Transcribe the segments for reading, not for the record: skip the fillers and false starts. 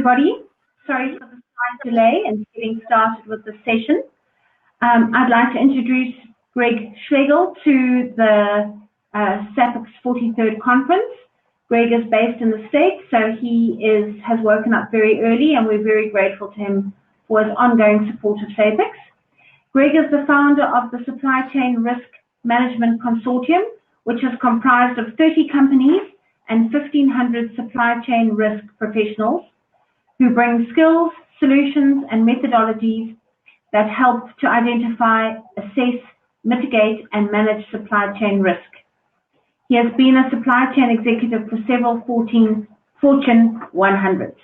everybody. Sorry for the slight delay in getting started with the session. I'd like to introduce Greg SCHLEGEL to the SAPIC's 43rd conference. Greg is based in the States, so he has woken up very early, and we're very grateful to him for his ongoing support of SAPIC. Greg is the founder of the Supply Chain Risk Management Consortium, which is comprised of 30 companies and 1,500 supply chain risk professionals who bring skills, solutions, and methodologies that help to identify, assess, mitigate, and manage supply chain risk. He has been a supply chain executive for several Fortune 100s,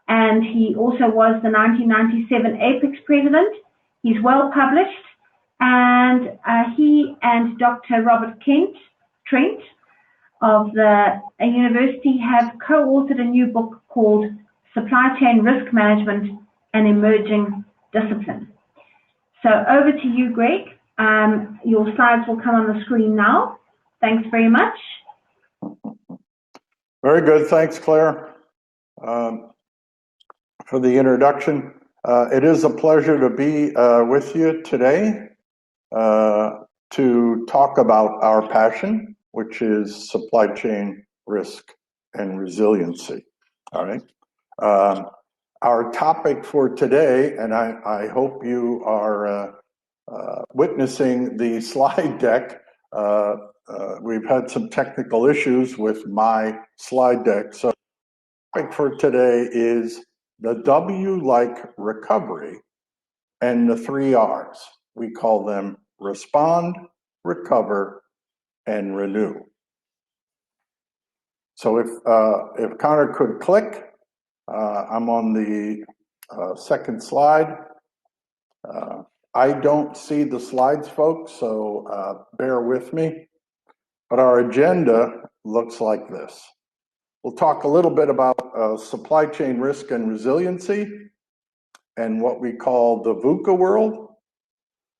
and he also was the 1997 APEX president. He's well published, and he and Dr. Robert Trent of the university have co-authored a new book called Supply Chain Risk Management, an Emerging Discipline. So over to you, Greg. Your slides will come on the screen now. Thanks very much. Very good. Thanks, Claire, for the introduction. It is a pleasure to be with you today to talk about our passion, which is supply chain risk and resiliency. All right. Our topic for today, and I hope you are witnessing the slide deck. We've had some technical issues with my slide deck. So the topic for today is the W-like recovery and the 3 R's. We call them respond, recover, and renew. So if Connor could click, I'm on the second slide. I don't see the slides, folks, so bear with me. But our agenda looks like this. We'll talk a little bit about supply chain risk and resiliency and what we call the VUCA world.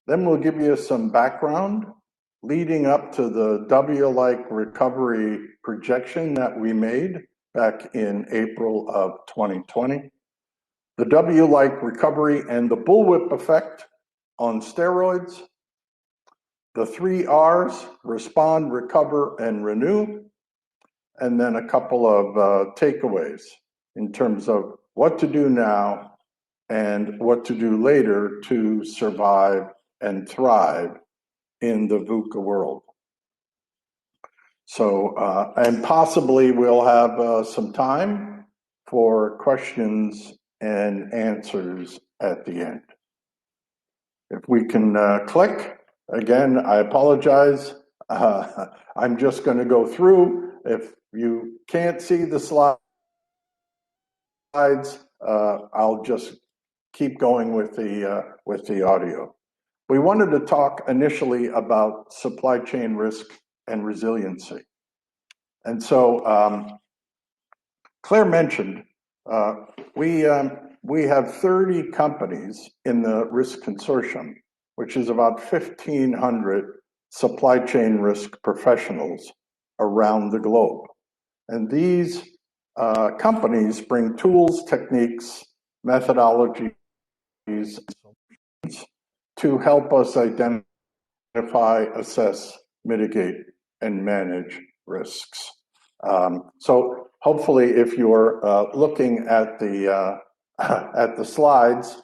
Then we'll give you some background leading up to the W-like recovery projection that we made back in April of 2020. The W-like recovery and the bullwhip effect on steroids. The 3 R's, respond, recover, and renew. And then a couple of takeaways in terms of what to do now and what to do later to survive and thrive in the VUCA world. So, and possibly we'll have some time for questions and answers at the end. If we can click, again, I apologize. I'm just going to go through. If you can't see the slides, I'll just keep going with the audio. We wanted to talk initially about supply chain risk and resiliency. And so Claire mentioned we have 30 companies in the risk consortium, which is about 1,500 supply chain risk professionals around the globe. And these companies bring tools, techniques, methodologies to help us identify, assess, mitigate, and manage risks. So hopefully, if you're looking at the slides,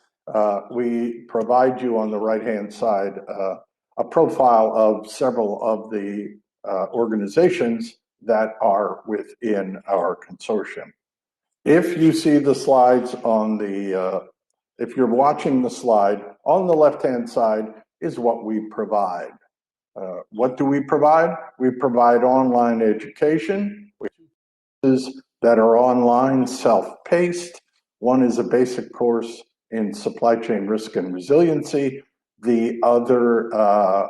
we provide you on the right-hand side a profile of several of the organizations that are within our consortium. If you see the slides on the, if you're watching the slide, on the left-hand side is what we provide. What do we provide? We provide online education, which is that are online, self-paced. One is a basic course in supply chain risk and resiliency. The other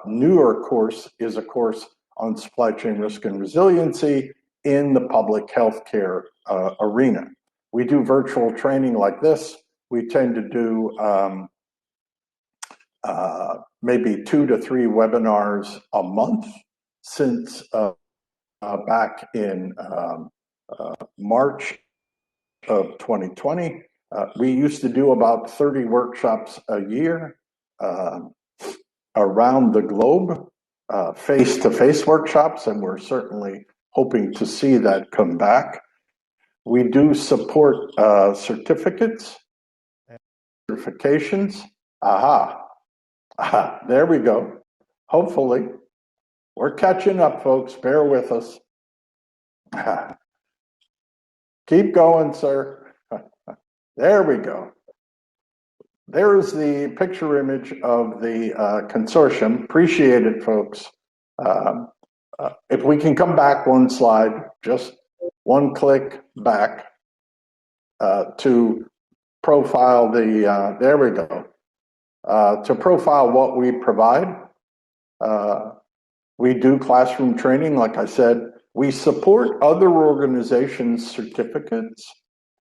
newer course is a course on supply chain risk and resiliency in the public healthcare arena. We do virtual training like this. We tend to do maybe 2 to 3 webinars a month since back in March of 2020. We used to do about 30 workshops a year around the globe, face-to-face workshops, and we're certainly hoping to see that come back. We do support certificates and certifications. Aha, there we go. Hopefully, we're catching up, folks. Bear with us. Keep going, sir. There we go. There's the picture image of the consortium. Appreciate it, folks. If we can come back one slide, just one click back to profile the, there we go. To profile what we provide. We do classroom training, like I said. We support other organizations' certificates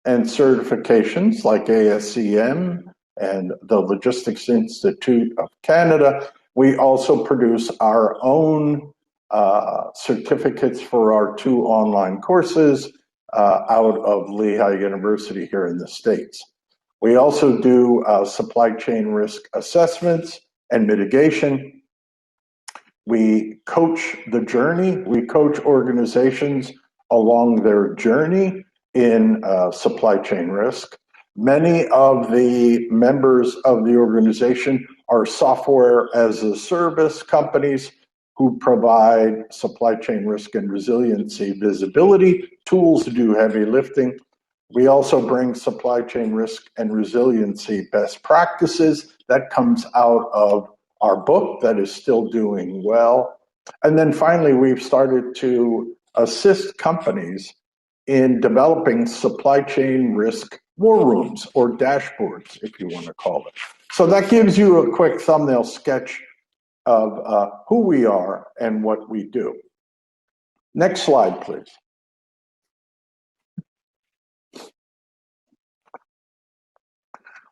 and certifications like ASCM and the Logistics Institute of Canada. We also produce our own certificates for our 2 online courses out of Lehigh University here in the States. We also do supply chain risk assessments and mitigation. We coach the journey. We coach organizations along their journey in supply chain risk. Many of the members of the organization are software as a service companies who provide supply chain risk and resiliency visibility tools to do heavy lifting. We also bring supply chain risk and resiliency best practices. That comes out of our book that is still doing well. And then finally, we've started to assist companies in developing supply chain risk war rooms or dashboards, if you want to call it. So that gives you a quick thumbnail sketch of who we are and what we do. Next slide, please.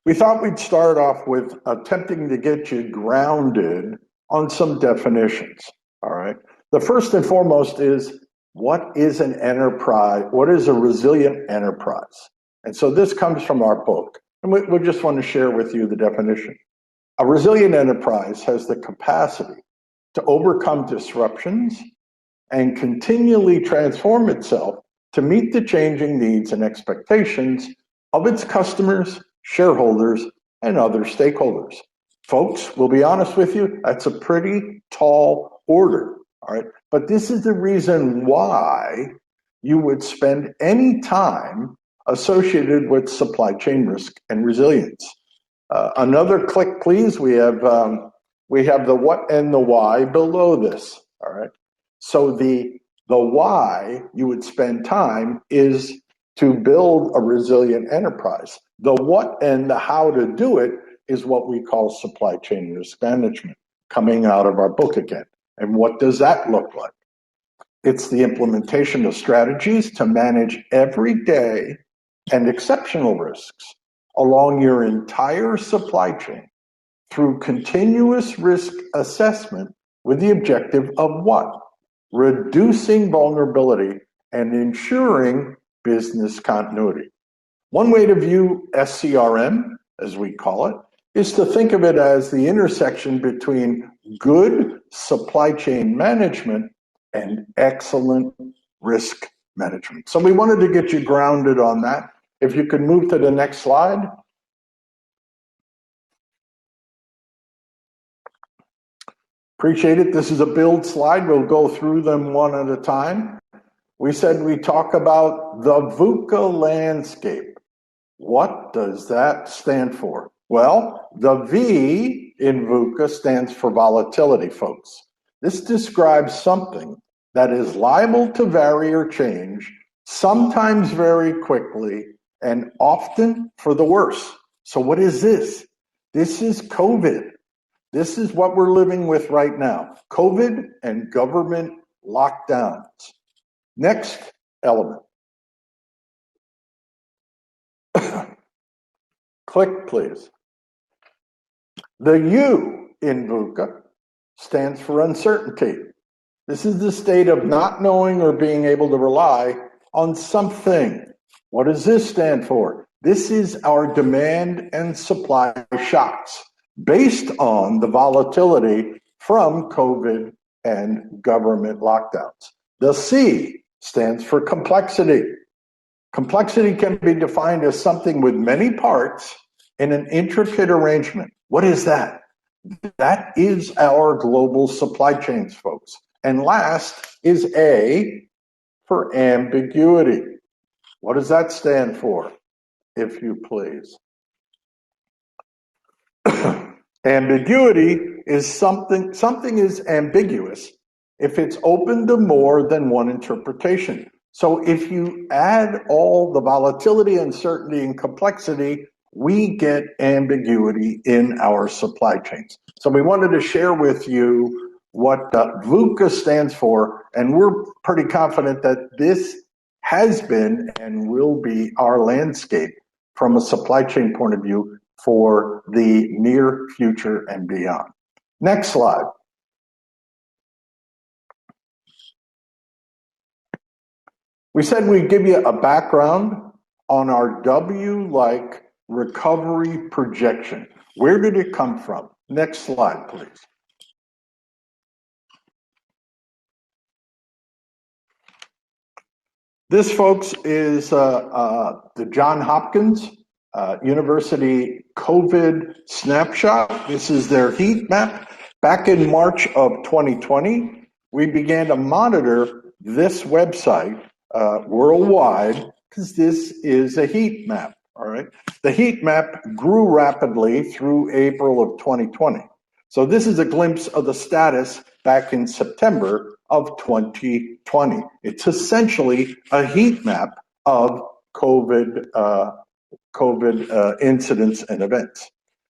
We thought we'd start off with attempting to get you grounded on some definitions, all right? The first and foremost is, what is an enterprise? What is a resilient enterprise? And so this comes from our book, and we just want to share with you the definition. A resilient enterprise has the capacity to overcome disruptions and continually transform itself to meet the changing needs and expectations of its customers, shareholders, and other stakeholders. Folks, we'll be honest with you, that's a pretty tall order, all right? But this is the reason why you would spend any time associated with supply chain risk and resilience. Another click, please. We have the what and the why below this, all right? So the why you would spend time is to build a resilient enterprise. The what and the how to do it is what we call supply chain risk management, coming out of our book again. And what does that look like? It's the implementation of strategies to manage everyday and exceptional risks along your entire supply chain through continuous risk assessment with the objective of what? Reducing vulnerability and ensuring business continuity. One way to view SCRM, as we call it, is to think of it as the intersection between good supply chain management and excellent risk management. So we wanted to get you grounded on that. If you could move to the next slide. Appreciate it. This is a build slide. We'll go through them one at a time. We said we talk about the VUCA landscape. What does that stand for? Well, the V in VUCA stands for volatility, folks. This describes something that is liable to vary or change, sometimes very quickly, and often for the worse. So what is this? This is COVID. This is what we're living with right now. COVID and government lockdowns. Next element. Click, please. The U in VUCA stands for uncertainty. This is the state of not knowing or being able to rely on something What does this stand for? This is our demand and supply shocks based on the volatility from COVID and government lockdowns. The C stands for complexity. Complexity can be defined as something with many parts in an intricate arrangement. What is that? That is our global supply chains, folks. And last is A for ambiguity. What does that stand for, if you please? Ambiguity is something is ambiguous if it's open to more than one interpretation. So if you add all the volatility, uncertainty, and complexity, we get ambiguity in our supply chains. So we wanted to share with you what VUCA stands for, and we're pretty confident that this has been and will be our landscape from a supply chain point of view for the near future and beyond. Next slide. We said we'd give you a background on our W-like recovery projection. Where did it come from? Next slide, please. This, folks, is the Johns Hopkins University COVID snapshot. This is their heat map. Back in March of 2020, we began to monitor this website worldwide because this is a heat map, all right? The heat map grew rapidly through April of 2020. So this is a glimpse of the status back in September of 2020. It's essentially a heat map of COVID incidents and events.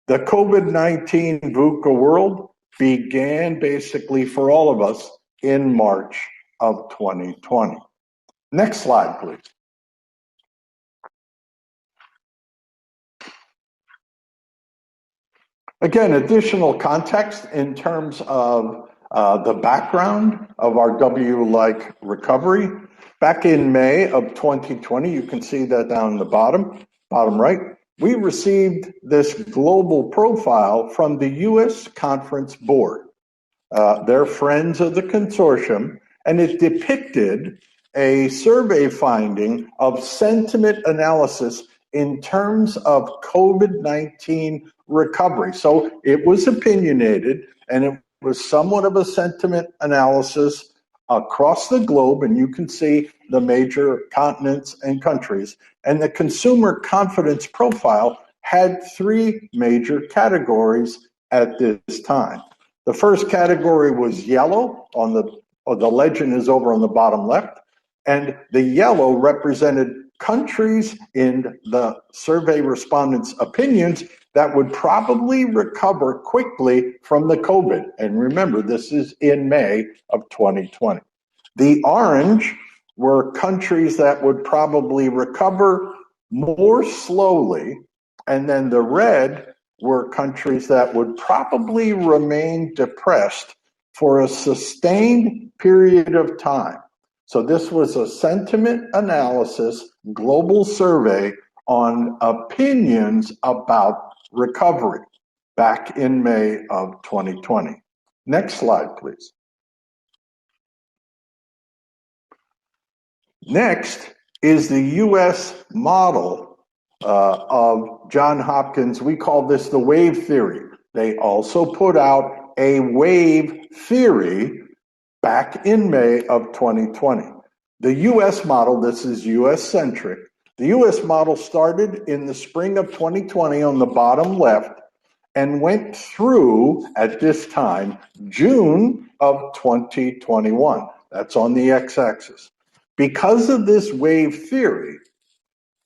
The COVID-19 VUCA world began basically for all of us in March of 2020. Next slide, please. Again, additional context in terms of the background of our W-like recovery. Back in May of 2020, you can see that down the bottom right, we received this global profile from the U.S. Conference Board. They're friends of the consortium, and it depicted a survey finding of sentiment analysis in terms of COVID-19 recovery. So it was opinionated, and it was somewhat of a sentiment analysis across the globe, and you can see the major continents and countries. And the consumer confidence profile had three major categories at this time. The first category was yellow, the legend is over on the bottom left, and the yellow represented countries in the survey respondents' opinions that would probably recover quickly from the COVID. And remember, this is in May of 2020. The orange were countries that would probably recover more slowly, and then the red were countries that would probably remain depressed for a sustained period of time. So this was a sentiment analysis global survey on opinions about recovery back in May of 2020. Next slide, please. Next is the U.S. model of Johns Hopkins. We call this the wave theory. They also put out a wave theory back in May of 2020. The U.S. model, this is U.S.-centric. The U.S. model started in the spring of 2020 on the bottom left and went through, at this time, June of 2021. That's on the x-axis. Because of this wave theory,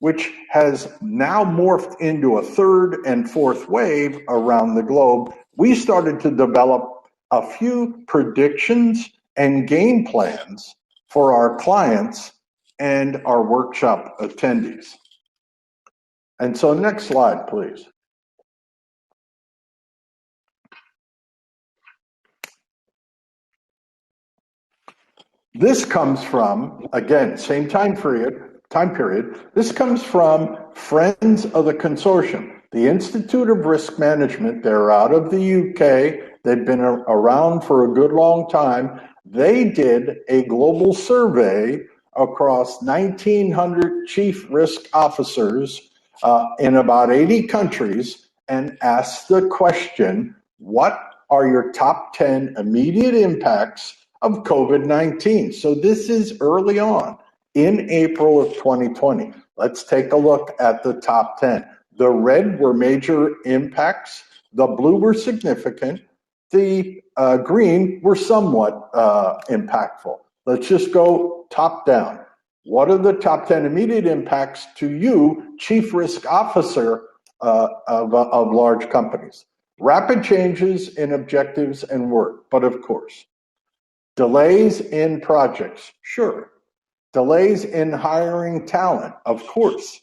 which has now morphed into a third and fourth wave around the globe, we started to develop a few predictions and game plans for our clients and our workshop attendees. And so next slide, please. This comes from, again, same time period, time period. This comes from Friends of the Consortium, the Institute of Risk Management. They're out of the UK. They've been around for a good long time. They did a global survey across 1,900 chief risk officers in about 80 countries and asked the question, what are your top 10 immediate impacts of COVID-19? So this is early on in April of 2020. Let's take a look at the top 10. The red were major impacts. The blue were significant. The green were somewhat impactful. Let's just go top down. What are the top 10 immediate impacts to you, Chief Risk Officer of large companies? Rapid changes in objectives and work, but of course. Delays in projects, sure. Delays in hiring talent, of course.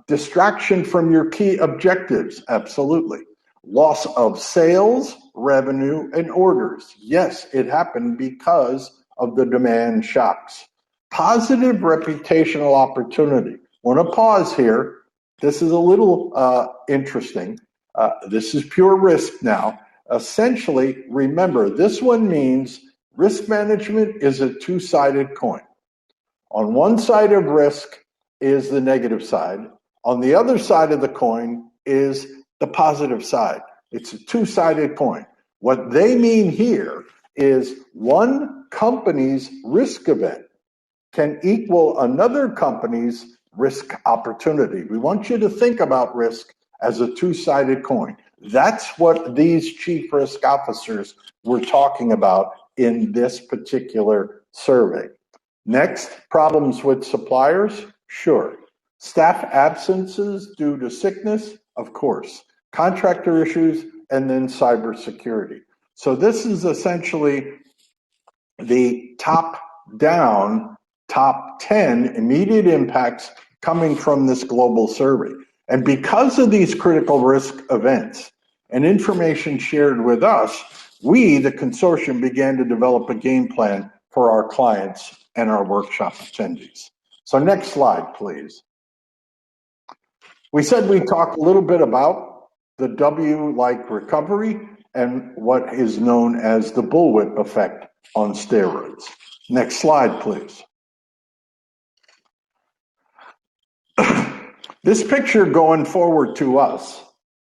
Distraction from your key objectives, absolutely. Loss of sales, revenue, and orders. Yes, it happened because of the demand shocks. Positive reputational opportunity. Want to pause here. This is a little interesting. This is pure risk now. Essentially, remember, this one means risk management is a two-sided coin. On one side of risk is the negative side. On the other side of the coin is the positive side. It's a two-sided coin. What they mean here is one company's risk event can equal another company's risk opportunity. We want you to think about risk as a two-sided coin. That's what these chief risk officers were talking about in this particular survey. Next, problems with suppliers? Sure. Staff absences due to sickness? Of course. Contractor issues, and then cybersecurity. So this is essentially the top-down, top 10 immediate impacts coming from this global survey. And because of these critical risk events and information shared with us, we, the consortium, began to develop a game plan for our clients and our workshop attendees. So next slide, please. We said we'd talk a little bit about the W-like recovery and what is known as the bullwhip effect on steroids. Next slide, please. This picture going forward to us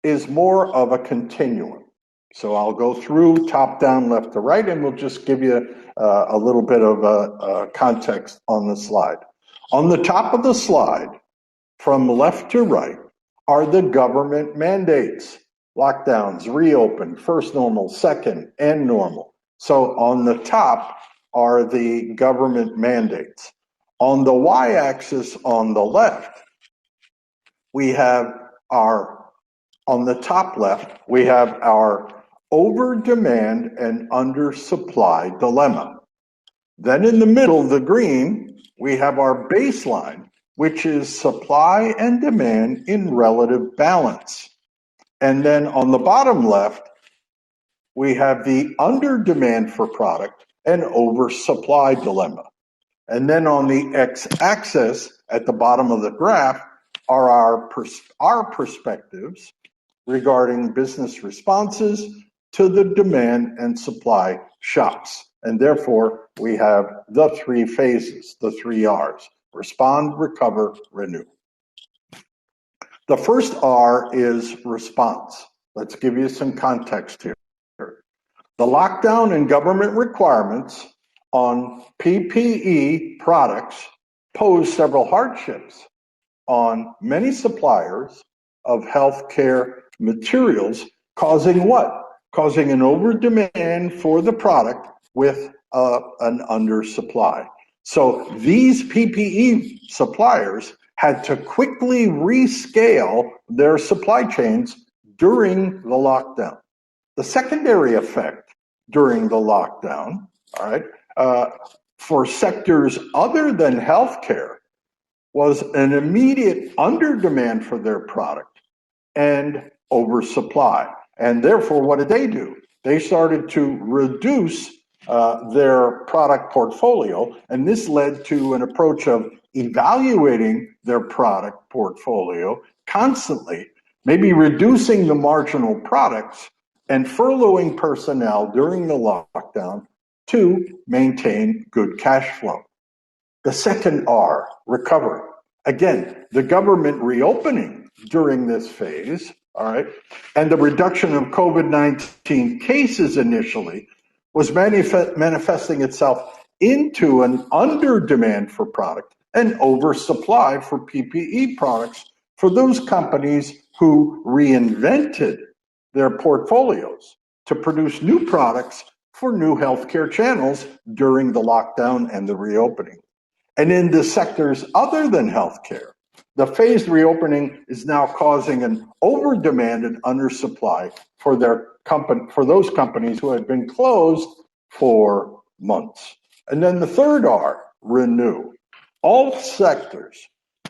is more of a continuum. So I'll go through top down, left to right, and we'll just give you a little bit of context on the slide. On the top of the slide, from left to right, are the government mandates. Lockdowns, reopen, first normal, second, and normal. So on the top are the government mandates. On the y-axis on the left, we have on the top left, we have our over-demand and under-supply dilemma. Then in the middle, the green, we have our baseline, which is supply and demand in relative balance. And then on the bottom left, we have the under-demand for product and oversupply dilemma. And then on the x-axis at the bottom of the graph are our perspectives regarding business responses to the demand and supply shocks. And therefore, we have the three phases, the three R's: respond, recover, renew. The first R is response. Let's give you some context here. The lockdown and government requirements on PPE products pose several hardships on many suppliers of healthcare materials, causing what? Causing an over-demand for the product with an undersupply. So these PPE suppliers had to quickly rescale their supply chains during the lockdown. The secondary effect during the lockdown, all right, for sectors other than healthcare was an immediate under-demand for their product and oversupply. And therefore, what did they do? They started to reduce their product portfolio, and this led to an approach of evaluating their product portfolio constantly, maybe reducing the marginal products and furloughing personnel during the lockdown to maintain good cash flow. The second R, recovery. Again, the government reopening during this phase, all right, and the reduction of COVID-19 cases initially was manifesting itself into an under demand for product and oversupply for PPE products for those companies who reinvented their portfolios to produce new products for new healthcare channels during the lockdown and the reopening. And in the sectors other than healthcare, the phased reopening is now causing an over-demand and undersupply for those companies who had been closed for months. And then the third R, renew. All sectors,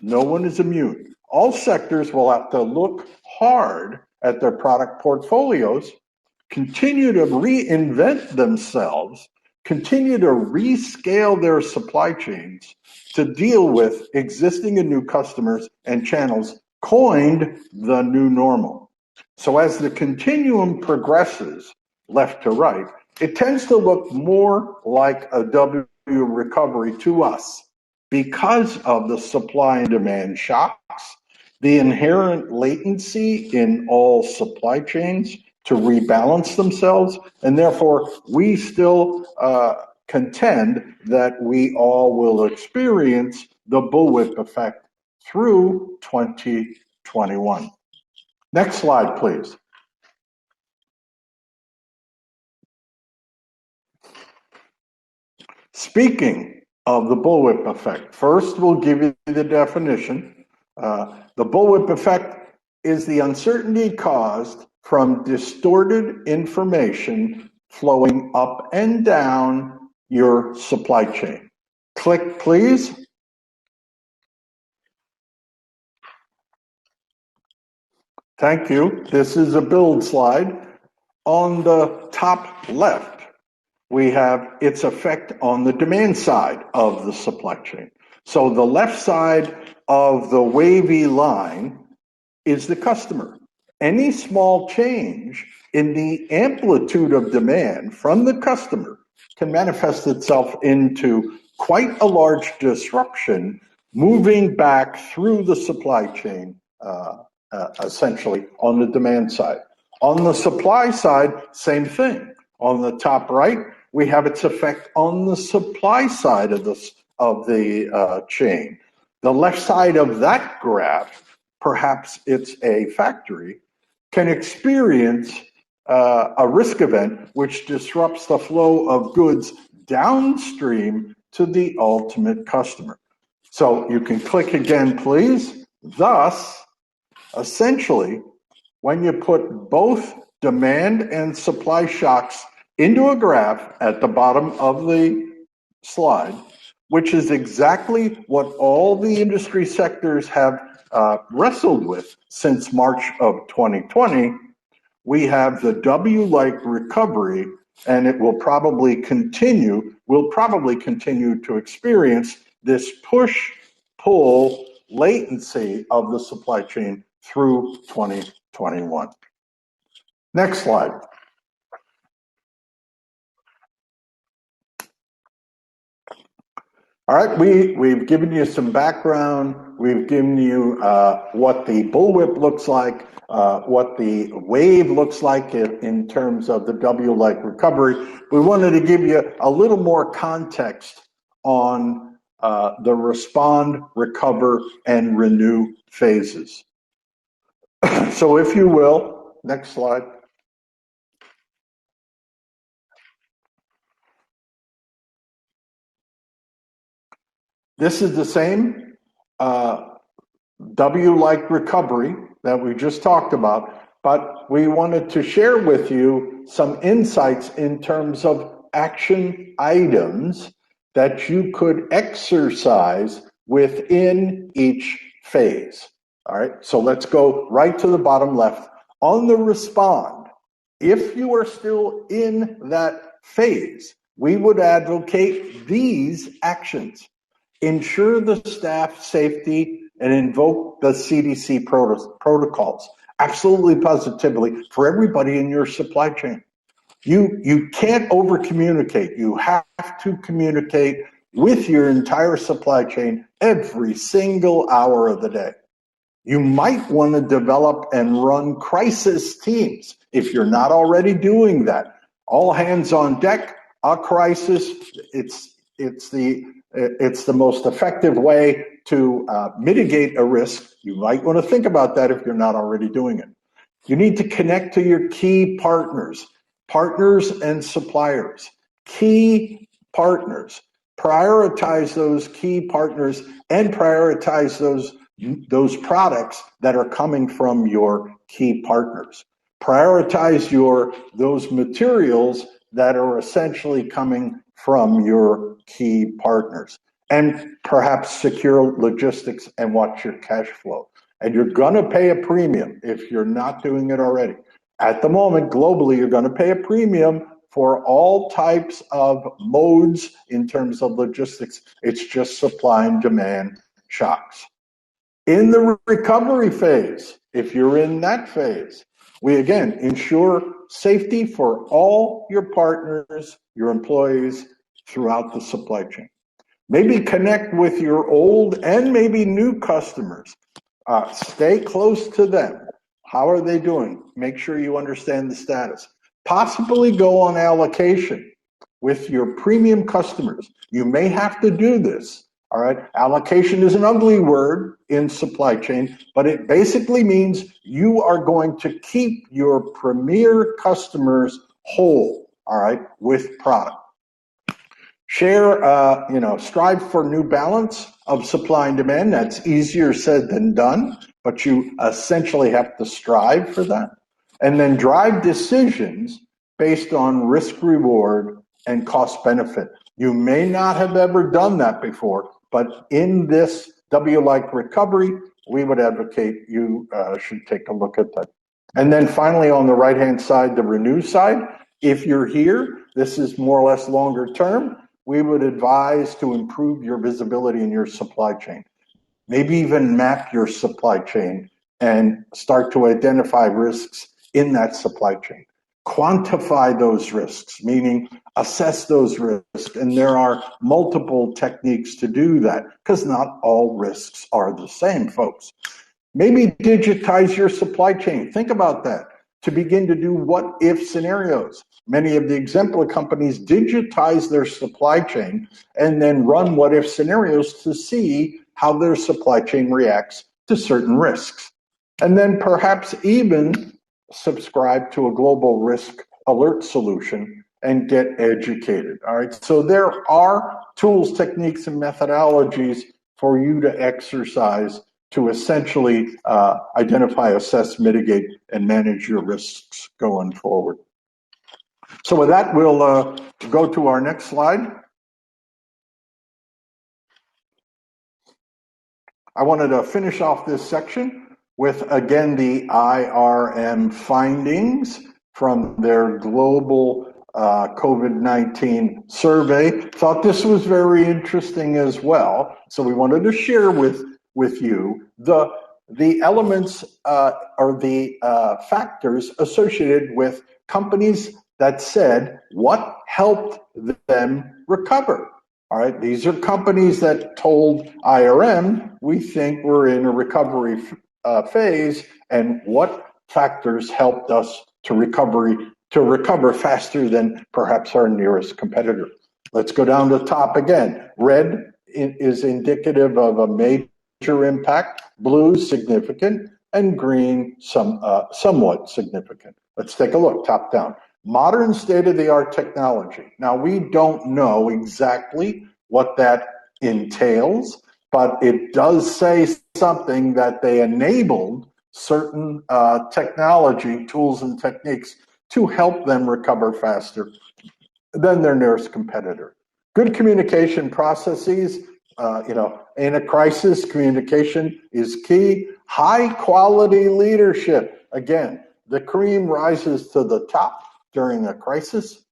no one is immune. All sectors will have to look hard at their product portfolios, continue to reinvent themselves, continue to rescale their supply chains to deal with existing and new customers and channels, coined the new normal. So as the continuum progresses left to right, it tends to look more like a W recovery to us because of the supply and demand shocks, the inherent latency in all supply chains to rebalance themselves, and therefore we still contend that we all will experience the bullwhip effect through 2021. Next slide, please. Speaking of the bullwhip effect, first we'll give you the definition. The bullwhip effect is the uncertainty caused from distorted information flowing up and down your supply chain. Click, please. Thank you. This is a build slide. On the top left, we have its effect on the demand side of the supply chain. So the left side of the wavy line is the customer. Any small change in the amplitude of demand from the customer can manifest itself into quite a large disruption moving back through the supply chain, essentially on the demand side. On the supply side, same thing. On the top right, we have its effect on the supply side of the chain. The left side of that graph, perhaps it's a factory, can experience a risk event which disrupts the flow of goods downstream to the ultimate customer. So you can click again, please. Thus, essentially, when you put both demand and supply shocks into a graph at the bottom of the slide, which is exactly what all the industry sectors have wrestled with since March of 2020, we have the W-like recovery, and it will probably continue, to experience this push-pull latency of the supply chain through 2021. Next slide. All right, we've given you some background. We've given you what the bullwhip looks like, what the wave looks like in terms of the W-like recovery. We wanted to give you a little more context on the respond, recover, and renew phases. So if you will, next slide. This is the same W-like recovery that we just talked about, but we wanted to share with you some insights in terms of action items that you could exercise within each phase. All right, so let's go right to the bottom left. On the respond, if you are still in that phase, we would advocate these actions. ensure the staff safety, and invoke the CDC protocols. Absolutely, positively, for everybody in your supply chain. You can't over communicate. You have to communicate with your entire supply chain every single hour of the day. You might want to develop and run crisis teams if you're not already doing that. All hands on deck, a crisis. It's the most effective way to mitigate a risk. You might want to think about that if you're not already doing it. You need to connect to your key partners and suppliers. Key partners. Prioritize those key partners and prioritize those products that are coming from your key partners. Prioritize those materials that are essentially coming from your key partners. And perhaps secure logistics and watch your cash flow. And you're going to pay a premium if you're not doing it already. At the moment, globally, you're going to pay a premium for all types of modes in terms of logistics. It's just supply and demand shocks. In the recovery phase, if you're in that phase, we again ensure safety for all your partners, your employees throughout the supply chain. Maybe connect with your old and maybe new customers. Stay close to them. How are they doing? Make sure you understand the status. Possibly go on allocation with your premium customers. You may have to do this. All right. Allocation is an ugly word in supply chain, but it basically means you are going to keep your premier customers whole, all right, with product. Share, strive for new balance of supply and demand. That's easier said than done, but you essentially have to strive for that. And then drive decisions based on risk reward and cost benefit. You may not have ever done that before, but in this W-like recovery, we would advocate you should take a look at that. And then finally, on the right-hand side, the renew side, if you're here, this is more or less longer term, we would advise to improve your visibility in your supply chain. Maybe even map your supply chain and start to identify risks in that supply chain. Quantify those risks, meaning assess those risks. And there are multiple techniques to do that because not all risks are the same, folks. Maybe digitize your supply chain. Think about that to begin to do what-if scenarios. Many of the exemplar companies digitize their supply chain and then run what-if scenarios to see how their supply chain reacts to certain risks. And then perhaps even subscribe to a global risk alert solution and get educated. All right. So there are tools, techniques, and methodologies for you to exercise to essentially identify, assess, mitigate, and manage your risks going forward. So with that, we'll go to our next slide. I wanted to finish off this section with, again, the IRM findings from their global COVID-19 survey. Thought this was very interesting as well. So we wanted to share with you the elements or the factors associated with companies that said what helped them recover. All right, these are companies that told IRM, we think we're in a recovery phase, and what factors helped us to recover faster than perhaps our nearest competitor. Let's go down to the top again. Red is indicative of a major impact, blue significant, and green somewhat significant. Let's take a look, top down. Modern state-of-the-art technology. Now, we don't know exactly what that entails, but it does say something that they enabled certain technology, tools, and techniques to help them recover faster than their nearest competitor. Good communication processes, in a crisis, communication is key. High quality leadership. Again, the cream rises to the top during a crisis.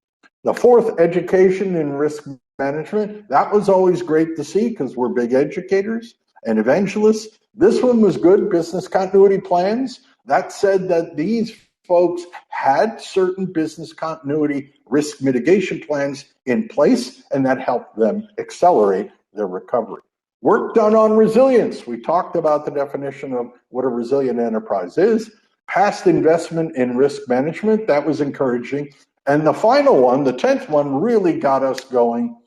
The fourth, education and risk management. That was always great to see because we're big educators and evangelists. This one was good, business continuity plans. That said that these folks had certain business continuity risk mitigation plans in place, and that helped them accelerate their recovery. Work done on resilience. We talked about the definition of what a resilient enterprise is. Past investment in risk management, that was encouraging. And the final one, the 10th one, really got us going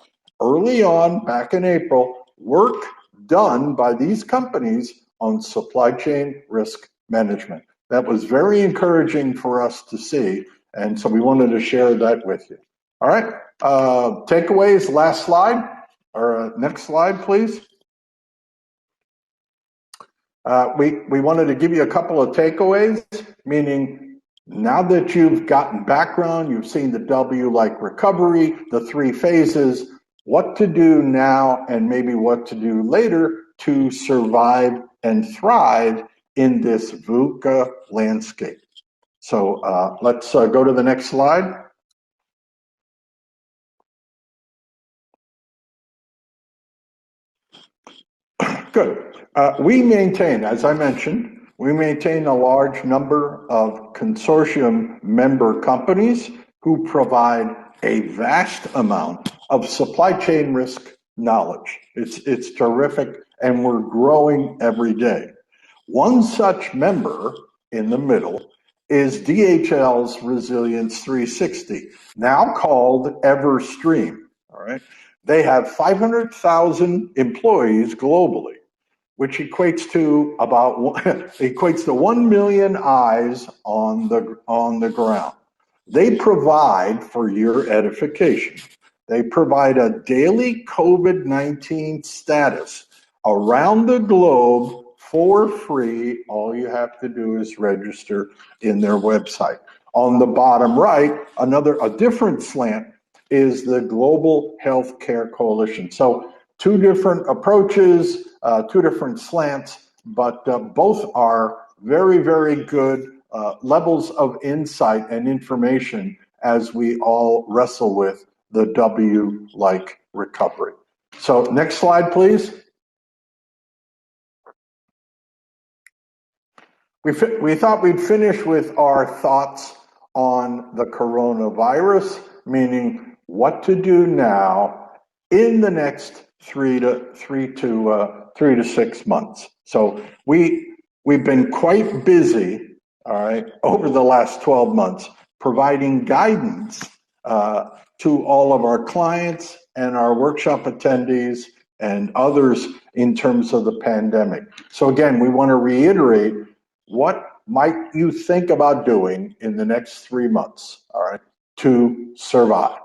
early on, back in April, work done by these companies on supply chain risk management. That was very encouraging for us to see, and so we wanted to share that with you. All right, takeaways, last slide, or next slide, please. We wanted to give you a couple of takeaways, meaning now that you've gotten background, you've seen the W-like recovery, the 3 phases, what to do now and maybe what to do later to survive and thrive in this VUCA landscape. So let's go to the next slide. Good. We maintain, as I mentioned, we maintain a large number of consortium member companies who provide a vast amount of supply chain risk knowledge. It's terrific, and we're growing every day. One such member in the middle is DHL's Resilience 360, now called Everstream. All right, they have 500,000 employees globally, which equates to about 1 million eyes on the ground. They provide, for your edification, they provide a daily COVID-19 status around the globe for free. All you have to do is register in their website. On the bottom right, a different slant is the Global Healthcare Coalition. So 2 different approaches, 2 different slants, but both are very, very good levels of insight and information as we all wrestle with the W-like recovery. So next slide, please. We thought we'd finish with our thoughts on the coronavirus, meaning what to do now in the next 3 to 6 months. So we've been quite busy, all right, over the last 12 months, providing guidance to all of our clients and our workshop attendees and others in terms of the pandemic. So again, we want to reiterate, what might you think about doing in the next 3 months, all right, to survive?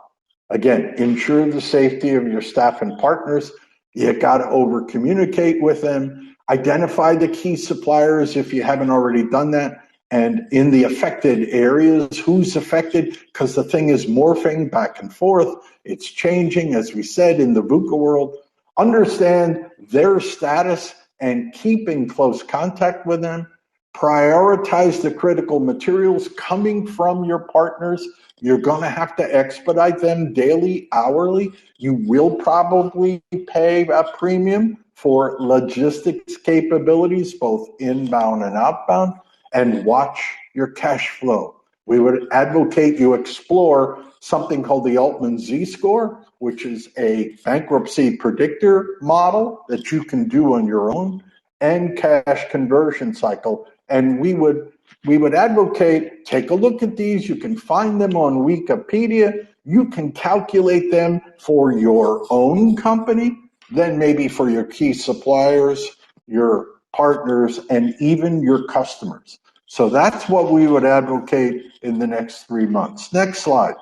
Again, ensure the safety of your staff and partners. You got to over-communicate with them. Identify the key suppliers if you haven't already done that. And in the affected areas, who's affected? Because the thing is morphing back and forth. It's changing, as we said, in the VUCA world. Understand their status and keep in close contact with them. Prioritize the critical materials coming from your partners. You're going to have to expedite them daily, hourly. You will probably pay a premium for logistics capabilities, both inbound and outbound, and watch your cash flow. We would advocate you explore something called the Altman Z-score, which is a bankruptcy predictor model that you can do on your own, and cash conversion cycle. And we would advocate, take a look at these. You can find them on Wikipedia. You can calculate them for your own company, then maybe for your key suppliers, your partners, and even your customers. So that's what we would advocate in the next 3 months. Next slide.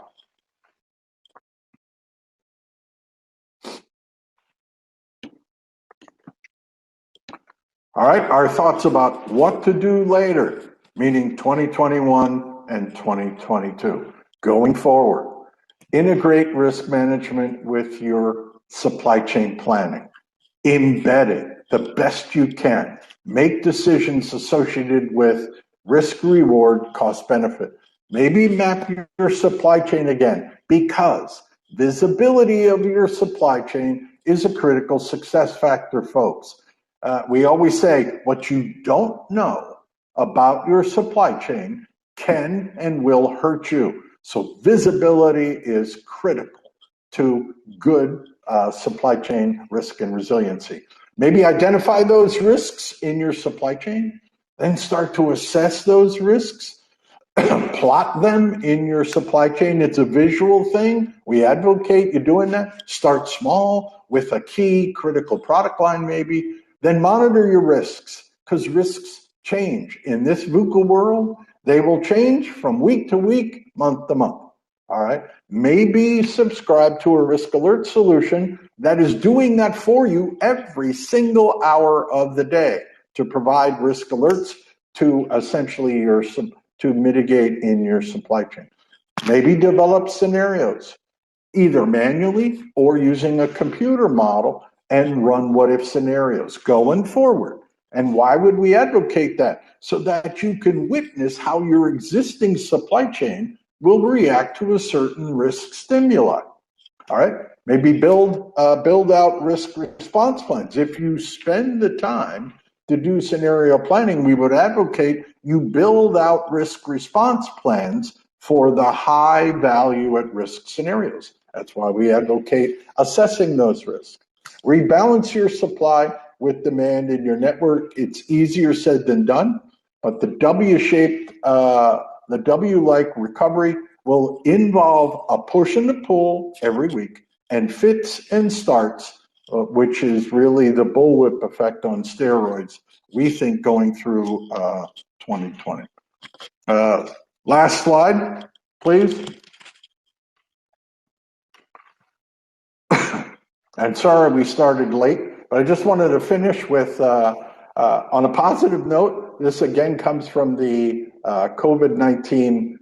All right, our thoughts about what to do later, meaning 2021 and 2022. Going forward, integrate risk management with your supply chain planning. Embed it the best you can. Make decisions associated with risk, reward, cost, benefit. Maybe map your supply chain again, because Visibility of your supply chain is a critical success factor, folks. We always say what you don't know about your supply chain can and will hurt you. So visibility is critical to good supply chain risk and resiliency. Maybe identify those risks in your supply chain, then start to assess those risks. Plot them in your supply chain. It's a visual thing. We advocate you doing that. Start small with a key critical product line maybe. Then monitor your risks, because risks change. In this VUCA world, they will change from week to week, month to month. All right. Maybe subscribe to a risk alert solution that is doing that for you every single hour of the day to provide risk alerts to essentially to mitigate in your supply chain. Maybe develop scenarios, either manually or using a computer model, and run what if scenarios going forward. And why would we advocate that? So that you can witness how your existing supply chain will react to a certain risk stimuli. All right, maybe build out risk response plans. If you spend the time to do scenario planning, we would advocate you build out risk response plans for the high value at risk scenarios. That's why we advocate assessing those risks. Rebalance your supply with demand in your network. It's easier said than done, but the W-shaped, the W-like recovery will involve a push and a pull every week and fits and starts, which is really the bullwhip effect on steroids, we think, going through 2020. Last slide, please. And sorry we started late, but I just wanted to finish with, on a positive note, this again comes from the COVID-19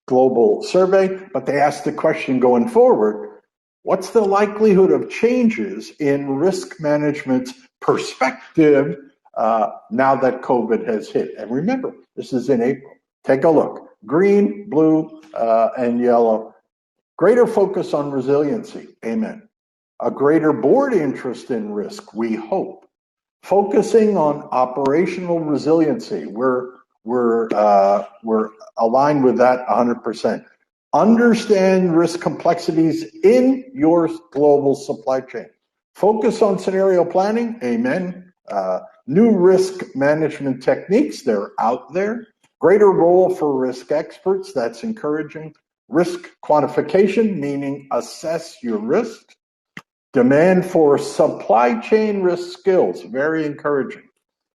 global survey, but they asked the question going forward, what's the likelihood of changes in risk management's perspective now that COVID has hit? And remember, this is in April. Take a look. Green, blue, and yellow. Greater focus on resiliency. Amen. A greater board interest in risk, we hope. Focusing on operational resiliency. We're aligned with that 100%. Understand risk complexities in your global supply chain. Focus on scenario planning. Amen. New risk management techniques, they're out there. Greater role for risk experts, that's encouraging. Risk quantification, meaning assess your risk. Demand for supply chain risk skills, very encouraging.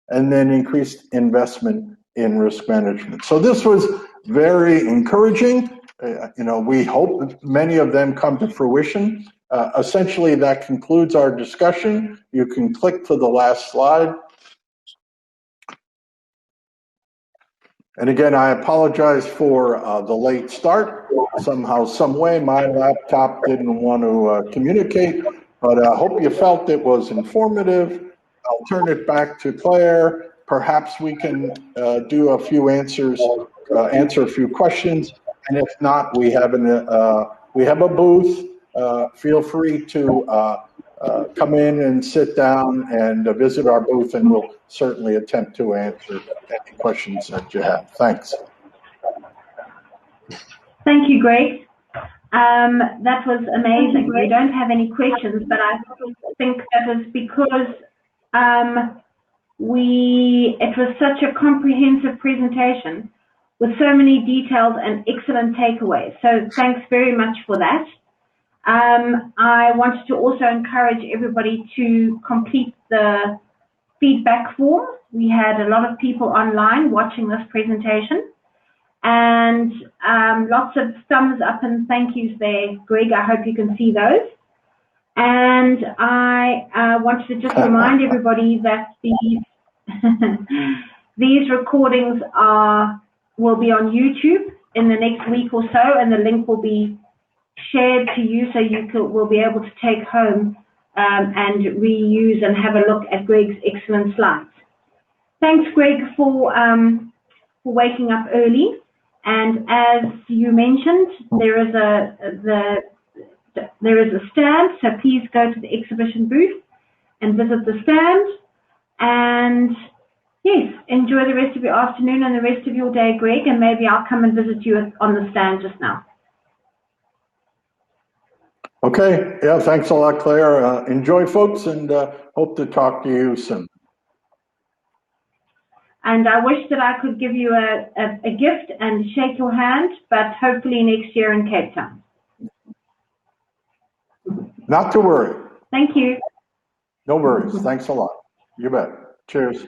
And then increased investment in risk management. So this was very encouraging. We hope many of them come to fruition. Essentially, that concludes our discussion. You can click to the last slide. And again, I apologize for the late start. Somehow, some way, my laptop didn't want to communicate, but I hope you felt it was informative. I'll turn it back to Claire. Perhaps we can do a few answer a few questions, and if not, we have a booth. Feel free to come in and sit down and visit our booth, and we'll certainly attempt to answer any questions that you have. Thanks. Thank you, Greg. That was amazing. We don't have any questions, but I think that was because it was such a comprehensive presentation with so many details and excellent takeaways. So thanks very much for that. I wanted to also encourage everybody to complete the feedback form. We had a lot of people online watching this presentation, and lots of thumbs up and thank yous there, Greg. I hope you can see those. And I wanted to just remind everybody that these recordings will be on YouTube in the next week or so, and the link will be shared to you so you will be able to take home and reuse and have a look at Greg's excellent slides. Thanks, Greg, for waking up early. And as you mentioned, there is there is a stand, so please go to the exhibition booth and visit the stand. And yes, enjoy the rest of your afternoon and the rest of your day, Greg, and maybe I'll come and visit you on the stand just now. Okay, yeah, thanks a lot, Claire. Enjoy, folks, and hope to talk to you soon. And I wish that I could give you a gift and shake your hand, but hopefully next year in Cape Town. Not to worry. Thank you. No worries. Thanks a lot. You bet. Cheers.